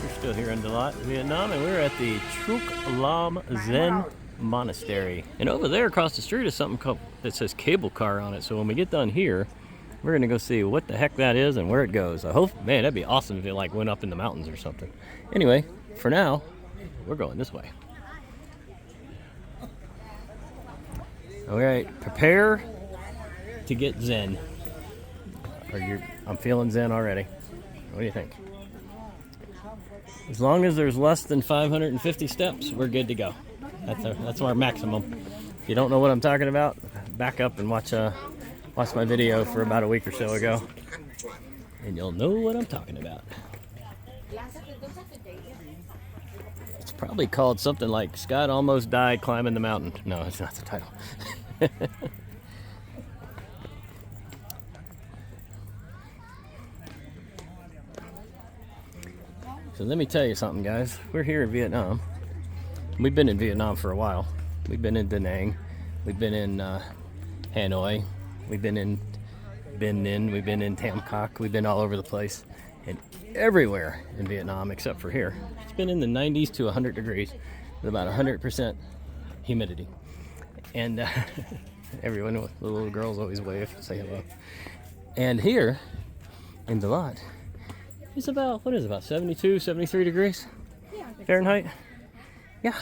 We're still here in Dalat, Vietnam, and we're at the 𝐒𝐿𝐻 Zen Monastery. And over there across the street is something that says cable car on it. So when we get done here, we're gonna go see what the heck that is and where it goes. I hope, man, that'd be awesome if it like went up in the mountains or something. Anyway, for now, we're going this way. All right, prepare to get Zen. I'm feeling Zen already. What do you think? As long as there's less than 550 steps, we're good to go. That's our maximum. If you don't know what I'm talking about, back up and watch my video for about a week or so ago, and you'll know what I'm talking about. It's probably called something like Scott Almost Died Climbing the Mountain. No, it's not the title. So let me tell you something, guys. We're here in Vietnam. We've been in Vietnam for a while. We've been in Da Nang. We've been in Hanoi. We've been in Binh Ninh. We've been in Tam Quoc. We've been all over the place and everywhere in Vietnam except for here. It's been in the 90s to 100 degrees with about 100% humidity. And everyone, the little girls always wave, say hello. And here in Dalat, it's about, what is it, about 72, 73 degrees Fahrenheit? Yeah.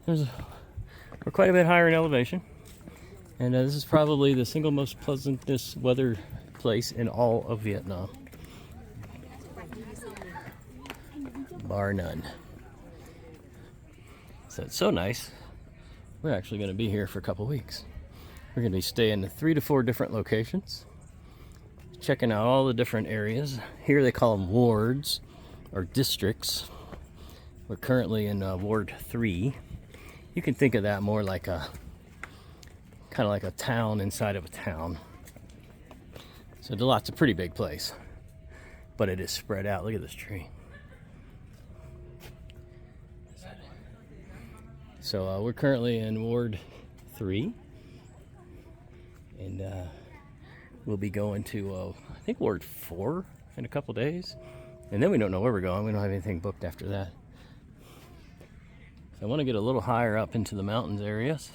We're quite a bit higher in elevation. And this is probably the single most pleasantest weather place in all of Vietnam. Bar none. So it's so nice. We're actually going to be here for a couple weeks. We're going to be staying in 3 to 4 different locations, checking out all the different areas. Here they call them wards or districts. We're currently in Ward 3. You can think of that more like kind of like a town inside of a town. So Dalat's a pretty big place, but it is spread out. Look at this tree. So we're currently in Ward 3, and we'll be going to, I think, Ward 4 in a couple days. And then we don't know where we're going. We don't have anything booked after that. So I want to get a little higher up into the mountains areas,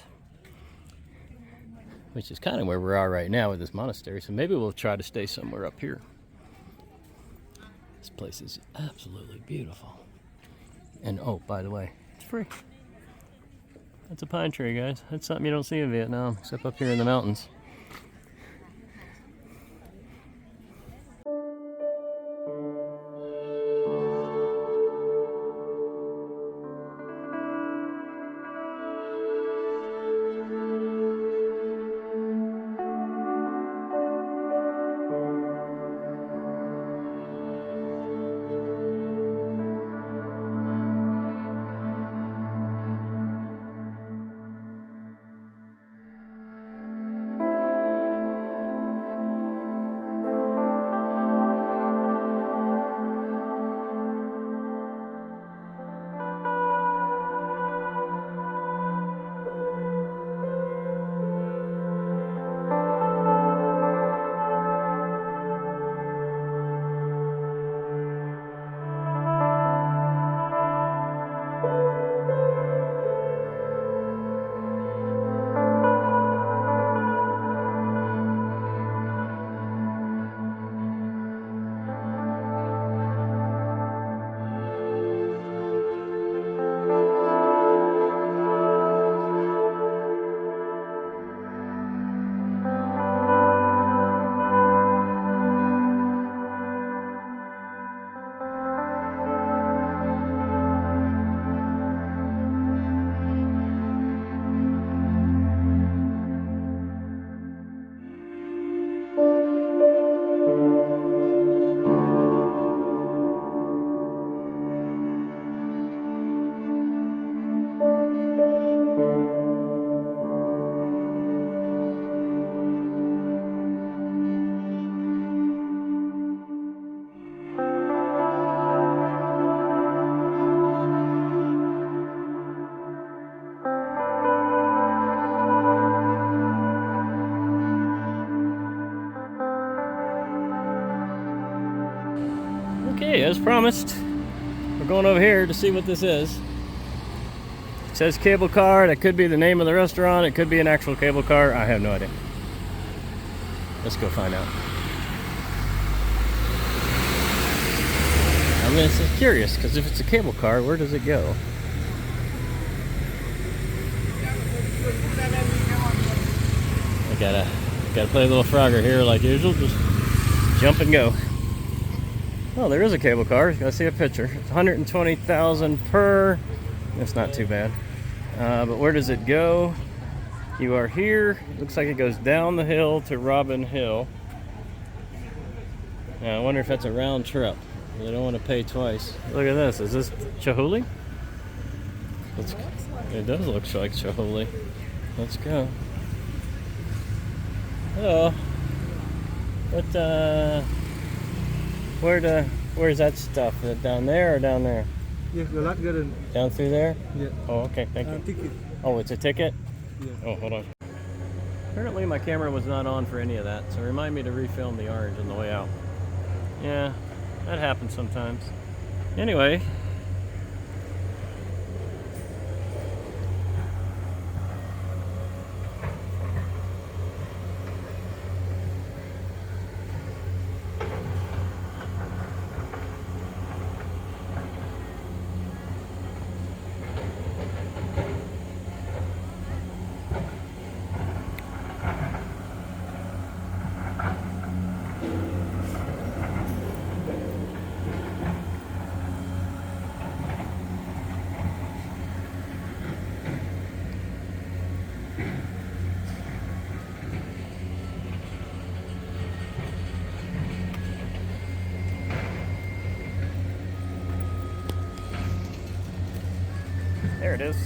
which is kind of where we are right now with this monastery. So maybe we'll try to stay somewhere up here. This place is absolutely beautiful. And oh, by the way, it's free. That's a pine tree, guys. That's something you don't see in Vietnam, except up here in the mountains. Okay, as promised, we're going over here to see what this is. It says cable car. That could be the name of the restaurant. It could be an actual cable car. I have no idea. Let's go find out. I'm just curious, because if it's a cable car, where does it go? I gotta play a little Frogger here like usual. Just jump and go. Oh, there is a cable car. Gotta see a picture. It's 120,000 per. That's not too bad. But where does it go? You are here. Looks like it goes down the hill to Robin Hill. Now, I wonder if that's a round trip. They don't want to pay twice. Look at this. Is this 𝐤𝐻𝐻? It does look like 𝐤𝐻𝐻. Let's go. Hello. Where's that stuff? Is it down there or down there? Yeah, Dalat garden. Down through there? Yeah. Oh, okay, thank you. Ticket. Oh, it's a ticket? Yeah. Oh, hold on. Apparently my camera was not on for any of that, so remind me to refilm the orange on the way out. Yeah, that happens sometimes. Anyway. There it is.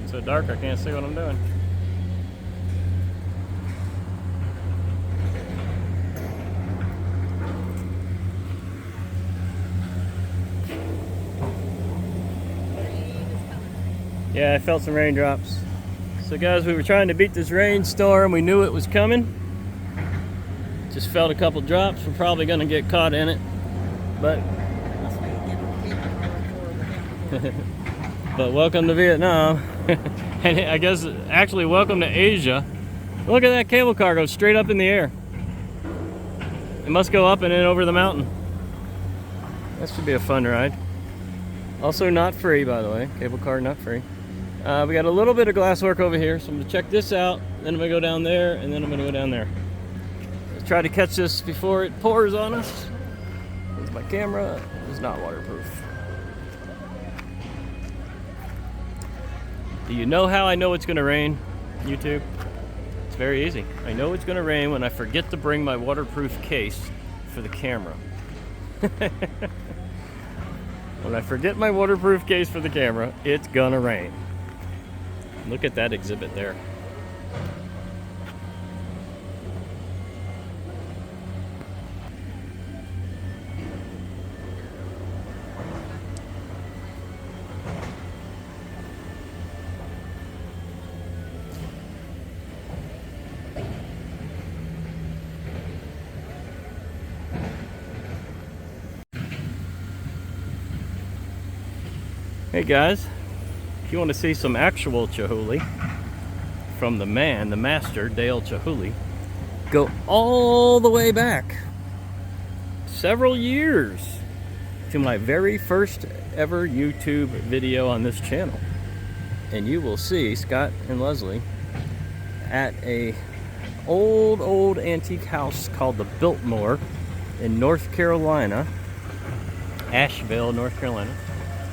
It's so dark I can't see what I'm doing. Yeah, I felt some raindrops. So guys, we were trying to beat this rainstorm. We knew it was coming. Just felt a couple drops. We're probably gonna get caught in it. But but welcome to Vietnam. And I guess actually welcome to Asia. Look at that cable car go straight up in the air. It must go up and then over the mountain. That should be a fun ride. Also not free, by the way. Cable car not free. We got a little bit of glass work over here, so I'm gonna check this out, then I'm gonna go down there, and then I'm gonna go down there. Let's try to catch this before it pours on us. Because my camera is not waterproof. Do you know how I know it's gonna rain, YouTube? It's very easy. I know it's gonna rain when I forget to bring my waterproof case for the camera. When I forget my waterproof case for the camera, it's gonna rain. Look at that exhibit there. Hey guys, if you want to see some actual 𝐤𝐻𝐻 from the man, the master, Dale 𝐤𝐻𝐻, go all the way back several years to my very first ever YouTube video on this channel. And you will see Scott and Leslie at a old antique house called the Biltmore in North Carolina, Asheville, North Carolina.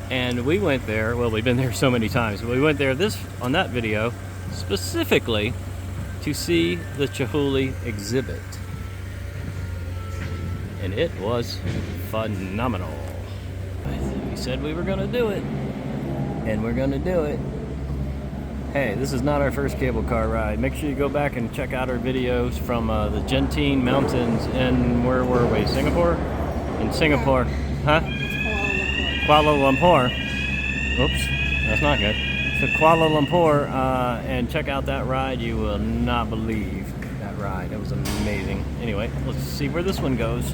And we went there, well, we've been there so many times, but we went there on that video specifically to see the 𝐤𝐻𝐻 exhibit. And it was phenomenal. We said we were gonna do it, and we're gonna do it. Hey, this is not our first cable car ride. Make sure you go back and check out our videos from the 𝐿𝐴𝐻 Mountains in, where were we? Singapore? In Singapore. Huh? Kuala Lumpur. Oops, that's not good. So Kuala Lumpur, and check out that ride. You will not believe that ride. It was amazing. Anyway, let's see where this one goes.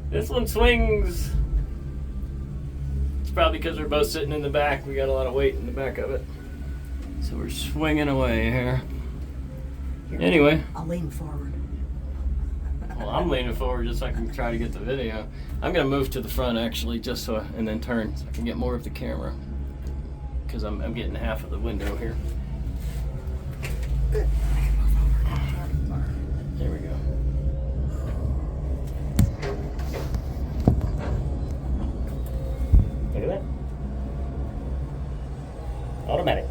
This one swings. It's probably because we're both sitting in the back. We got a lot of weight in the back of it. So we're swinging away here. Anyway. I'll lean forward. Well, I'm leaning forward just so I can try to get the video. I'm going to move to the front actually, just so, and then turn so I can get more of the camera. Because I'm getting half of the window here. Good. There we go. Look at that. Automatic.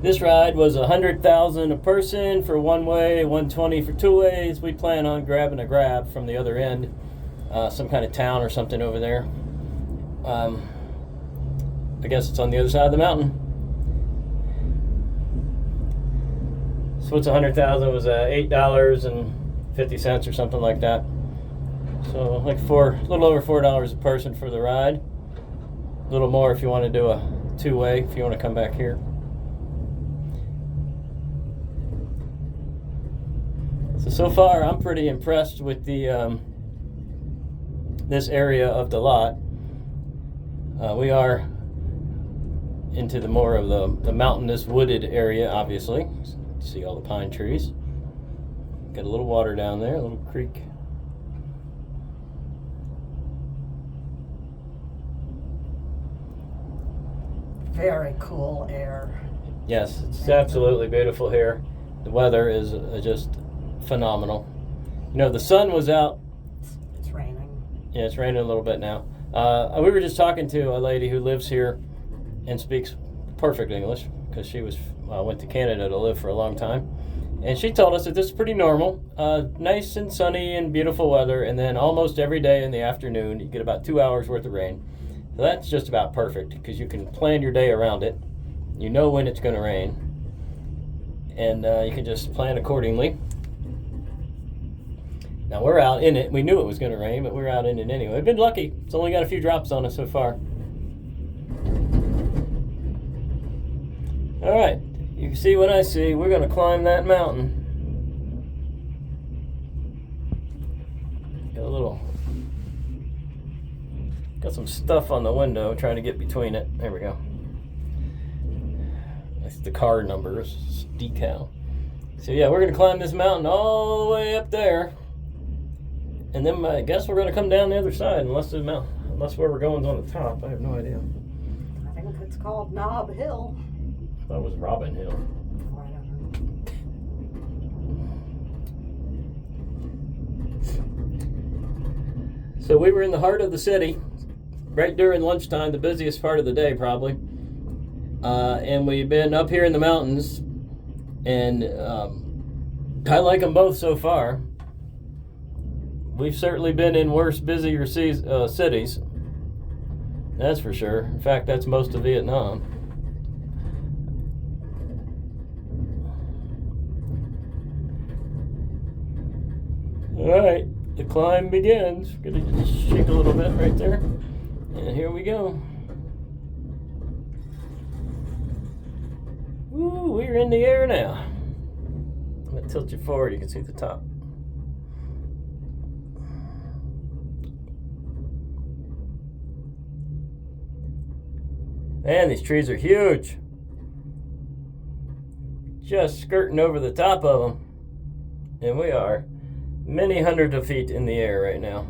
This ride was $100,000 a person for one way, $120 for two ways. We plan on grabbing a grab from the other end, some kind of town or something over there. I guess it's on the other side of the mountain. So what's $100,000 was $8.50 or something like that. So like a little over $4 a person for the ride. A little more if you want to do a two-way, if you want to come back here. So far, I'm pretty impressed with the this area of Dalat. We are into the more of the mountainous wooded area, obviously. See all the pine trees. Got a little water down there, a little creek. Very cool air. Yes, it's absolutely beautiful here. The weather is just phenomenal. You know, the sun was out. It's raining. Yeah, it's raining a little bit now. We were just talking to a lady who lives here and speaks perfect English because she went to Canada to live for a long time. And she told us that this is pretty normal. Nice and sunny and beautiful weather, and then almost every day in the afternoon you get about 2 hours worth of rain. So that's just about perfect because you can plan your day around it. You know when it's going to rain, and you can just plan accordingly. Now we're out in it. We knew it was going to rain, but we're out in it anyway. We've been lucky. It's only got a few drops on us so far. All right, you can see what I see. We're going to climb that mountain. Got some stuff on the window, trying to get between it. There we go. That's the car numbers, decal. So yeah, we're going to climb this mountain all the way up there. And then I guess we're going to come down the other side, unless where we're going is on the top. I have no idea. I think it's called Knob Hill. I thought it was Robin Hill. I don't know. So we were in the heart of the city, right during lunchtime, the busiest part of the day probably. And we've been up here in the mountains, and I like them both so far. We've certainly been in worse, busier cities. That's for sure. In fact, that's most of Vietnam. All right, the climb begins. Gonna just shake a little bit right there. And here we go. Ooh, we're in the air now. I'm gonna tilt you forward, you can see the top. Man, these trees are huge. Just skirting over the top of them. And we are many hundreds of feet in the air right now.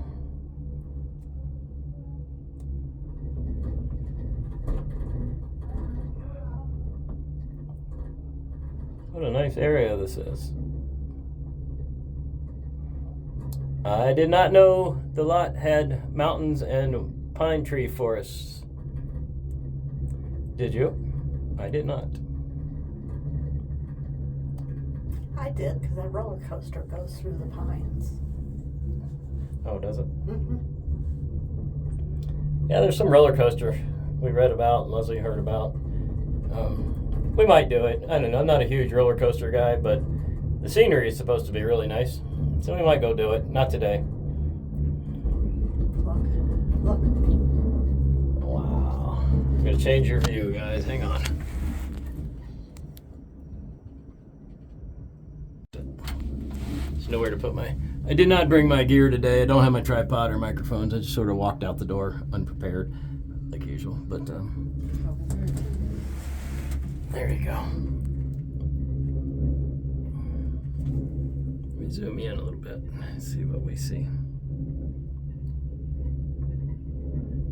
What a nice area this is. I did not know Dalat had mountains and pine tree forests. Did you? I did not. I did, because that roller coaster goes through the pines. Oh, does it? Mm-hmm. Yeah, there's some roller coaster we read about and Leslie heard about. We might do it. I don't know. I'm not a huge roller coaster guy, but the scenery is supposed to be really nice. So we might go do it. Not today. Look. Wow. I'm going to change your view, guys. Hang on. There's nowhere to put my... I did not bring my gear today. I don't have my tripod or microphones. I just sort of walked out the door unprepared, like usual. But, there you go. Let me zoom in a little bit. See what we see.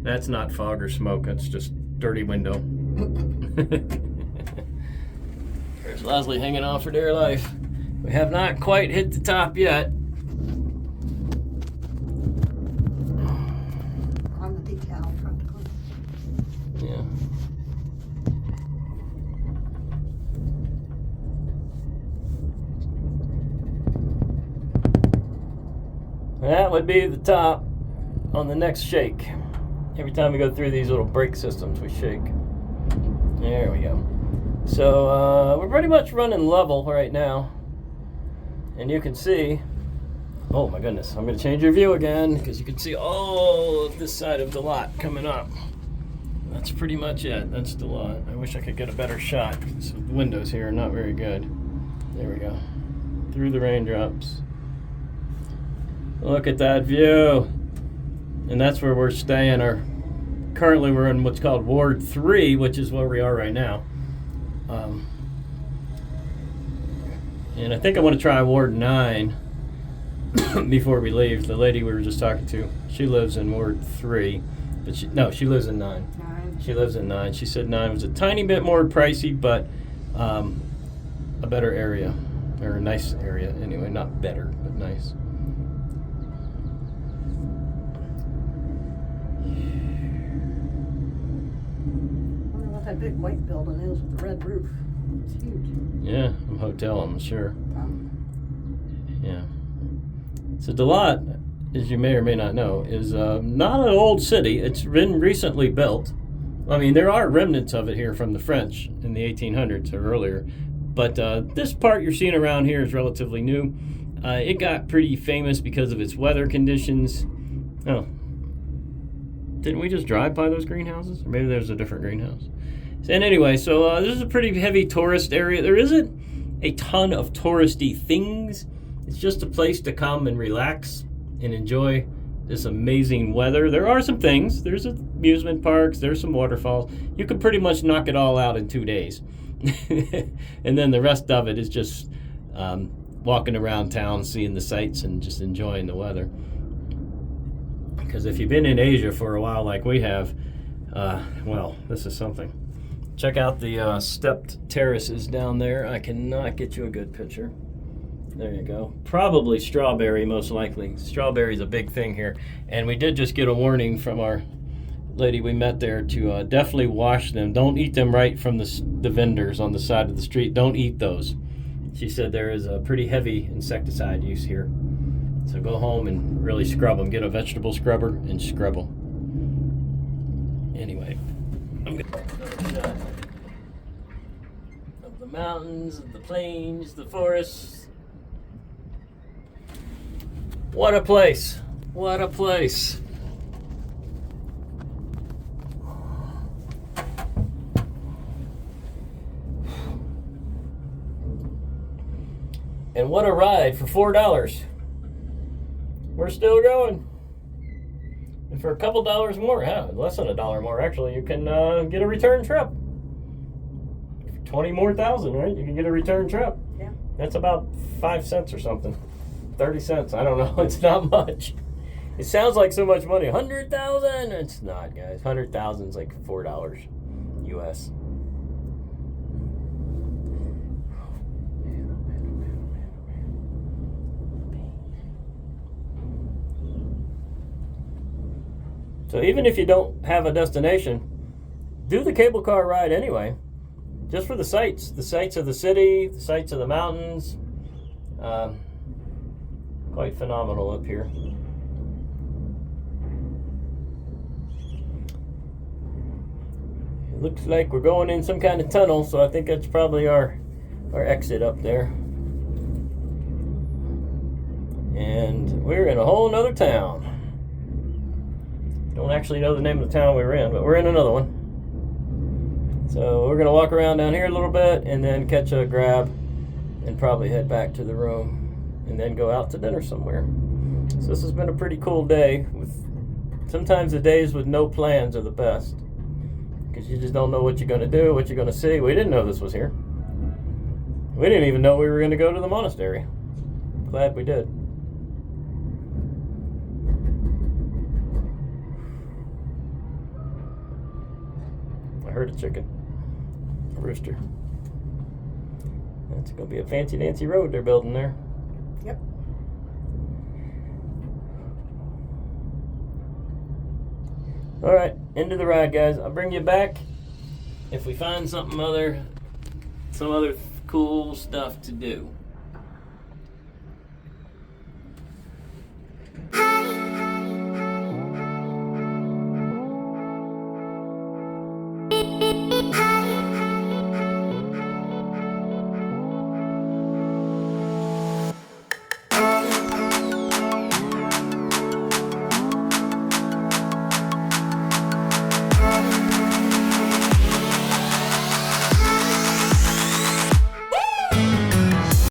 That's not fog or smoke. That's just dirty window. There's Leslie hanging on for dear life. We have not quite hit the top yet. On the decal practically. Yeah. That would be the top on the next shake. Every time we go through these little brake systems, we shake. There we go. So we're pretty much running level right now. And you can see, oh my goodness, I'm going to change your view again because you can see all of this side of the lot coming up. That's pretty much it. That's the lot. I wish I could get a better shot. So the windows here are not very good. There we go. Through the raindrops. Look at that view. And that's where we're staying. Currently we're in what's called Ward 3, which is where we are right now. And I think I want to try Ward 9 before we leave. The lady we were just talking to, she lives in Ward 3. But she lives in 9. She lives in 9. She said 9 was a tiny bit more pricey, but a better area. Or a nice area anyway. Not better, but nice. That big white building is with the red roof. It's huge. Yeah, a hotel, I'm sure. Yeah. So Dalat, as you may or may not know, is not an old city. It's been recently built. I mean, there are remnants of it here from the French in the 1800s or earlier. But this part you're seeing around here is relatively new. It got pretty famous because of its weather conditions. Oh. Didn't we just drive by those greenhouses? Or maybe there's a different greenhouse. And anyway, so this is a pretty heavy tourist area. There isn't a ton of touristy things. It's just a place to come and relax and enjoy this amazing weather. There are some things. There's amusement parks. There's some waterfalls. You can pretty much knock it all out in 2 days. And then the rest of it is just walking around town, seeing the sights, and just enjoying the weather. Because if you've been in Asia for a while like we have, well, this is something. Check out the stepped terraces down there. I cannot get you a good picture. There you go. Probably strawberry, most likely. Strawberry's a big thing here. And we did just get a warning from our lady we met there to definitely wash them. Don't eat them right from the vendors on the side of the street. Don't eat those. She said there is a pretty heavy insecticide use here. So go home and really scrub them. Get a vegetable scrubber and scrub them. Anyway, I'm going to shot of the mountains, of the plains, the forests. What a place. What a place. And what a ride for $4. We're still going. And for a couple dollars more, less than $1 more actually, you can get a return trip. For 20 more thousand, right? You can get a return trip. Yeah. That's about 5 cents or something. 30 cents, I don't know. It's not much. It sounds like so much money. 100,000. It's not, guys. 100,000 is like $4 US. So even if you don't have a destination, do the cable car ride anyway. Just for the sights of the city, the sights of the mountains, Quite phenomenal up here. It looks like we're going in some kind of tunnel, so I think that's probably our exit up there. And we're in a whole nother town. Don't actually know the name of the town we were in, but we're in another one. So we're gonna walk around down here a little bit and then catch a grab and probably head back to the room and then go out to dinner somewhere. So this has been a pretty cool day. Sometimes the days with no plans are the best, because you just don't know what you're gonna do, what you're gonna see. We didn't know this was here. We didn't even know we were gonna go to the monastery. Glad we did. I heard a chicken. A rooster. That's gonna be a fancy dancy road they're building there. Yep. All right, end of the ride, guys. I'll bring you back if we find some other cool stuff to do.